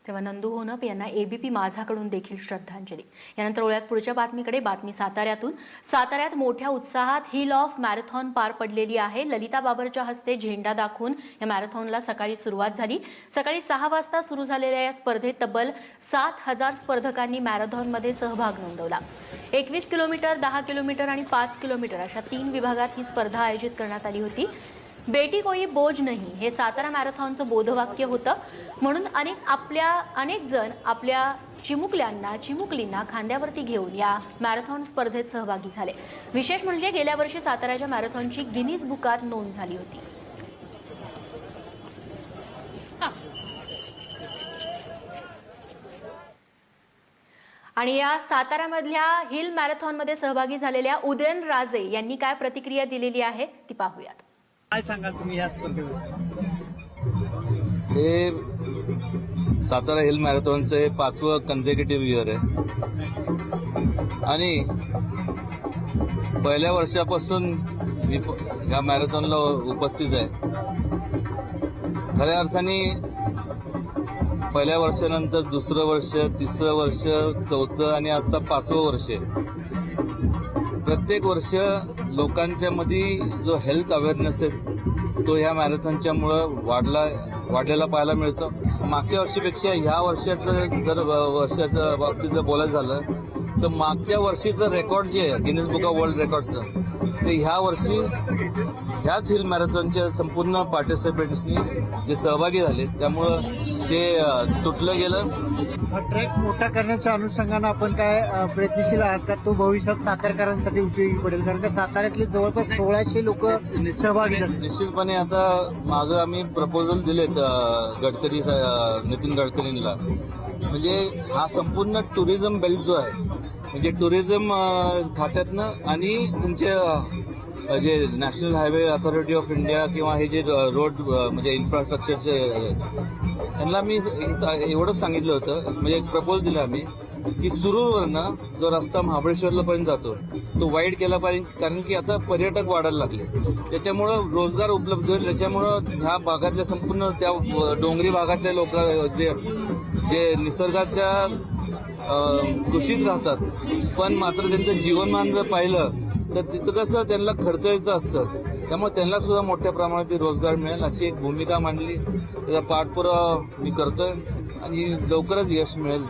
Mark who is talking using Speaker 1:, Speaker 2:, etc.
Speaker 1: तेव्हा नंदू होनप यांना एबीपी माझाकडून देखील श्रद्धांजली। यानंतर वळूयात पुढच्या बातमीकडे। बातमी साताऱ्यात मोठ्या उत्साहात हिल ऑफ मॅरेथॉन पार पडलेली आहे। ललिता बाबरच्या हस्ते झेंडा दाखवून या मॅरेथॉनला सकाळी सुरुवात झाली। सकाळी 6 वाजता सुरू झालेल्या या स्पर्धेत तब्बल 7000 स्पर्धकांनी मॅरेथॉनमध्ये सहभाग नोंदवला। 21 किलोमीटर, 10 किलोमीटर आणि 5 किलोमीटर अशा 3 विभागात ही स्पर्धा आयोजित करण्यात आली होती। बेटी कोई बोझ नहीं हे सातारा मॅरेथॉनचं बोधवाक्य होतं। म्हणून अनेक जण आपल्या चिमुकलींना खांद्यावरती घेऊन या मॅरेथॉन स्पर्धेत सहभागी झाले। विशेष म्हणजे गेल्या वर्षी साताऱ्याच्या मॅरेथॉनची गिनीज बुकात नोंद झाली होती। आणि या साताऱ्यामधल्या हिल मॅरेथॉनमध्ये सहभागी झालेल्या उदयनराजे यांनी काय प्रतिक्रिया दिलेली आहे ती पाहूयात।
Speaker 2: काय सांगाल तुम्ही या स्पर्धेवर?
Speaker 3: हे सातारा हिल मॅरेथॉनचे 5वं कन्झिक्युटिव्ह इयर आहे आणि पहिल्या वर्षापासून मी या मॅरेथॉनला उपस्थित आहे। खऱ्या अर्थाने पहिल्या वर्षानंतर दुसरं वर्ष, तिसरं वर्ष, चौथं आणि आता 5वं वर्ष आहे। प्रत्येक वर्ष लोकांच्या मध्ये जो हेल्थ अवेअरनेस आहे तो ह्या मॅरेथॉनच्यामुळं वाढलेला पाहायला मिळतो। मागच्या वर्षीपेक्षा ह्या वर्षाच्या बाबतीत जर बोलायचं झालं तर मागच्या वर्षीचं रेकॉर्ड जे आहे गिनीज बुक ऑफ वर्ल्ड रेकॉर्डचं ते ह्या वर्षी ह्याच हिल मॅरेथॉनच्या संपूर्ण पार्टिसिपेंट्सनी जे सहभागी झाले त्यामुळं ते तुटलं गेलं।
Speaker 2: ट्रॅक मोठा करण्याच्या अनुषंगानं आपण काय प्रयत्नशील आहात का? तो भविष्यात सातारकरांसाठी उपयोगी पडेल, कारण का साताऱ्यातले जवळपास 1600 लोक सहभागी झाले।
Speaker 3: निश्चितपणे आता मागं आम्ही प्रपोजल दिलेत नितीन गडकरींना, म्हणजे हा संपूर्ण टुरिझम बेल्ट जो आहे म्हणजे टुरिझम खात्यातनं आणि तुमचे जे national highway authority of India किंवा हे जे रोड म्हणजे इन्फ्रास्ट्रक्चरचे त्यांना मी एवढंच सांगितलं होतं, म्हणजे एक प्रपोज दिला आम्ही की सुरूरवरनं जो रस्ता महाबळेश्वरला पर्यंत जातो तो वाईड केला पाहिजे, कारण की आता पर्यटक वाढायला लागले, त्याच्यामुळं रोजगार उपलब्ध होईल। त्याच्यामुळं ह्या भागातल्या संपूर्ण त्या डोंगरी भागातले लोक जे निसर्गाच्या कुशीत राहतात पण मात्र त्यांचं जीवनमान जर पाहिलं तर तिथं कसं त्यांना खर्चायचं असतं, त्यामुळे त्यांना सुद्धा मोठ्या प्रमाणात रोजगार मिळेल अशी एक भूमिका मांडली। त्याचा पाठपुरावा मी करतोय आणि लवकरच यश मिळेल।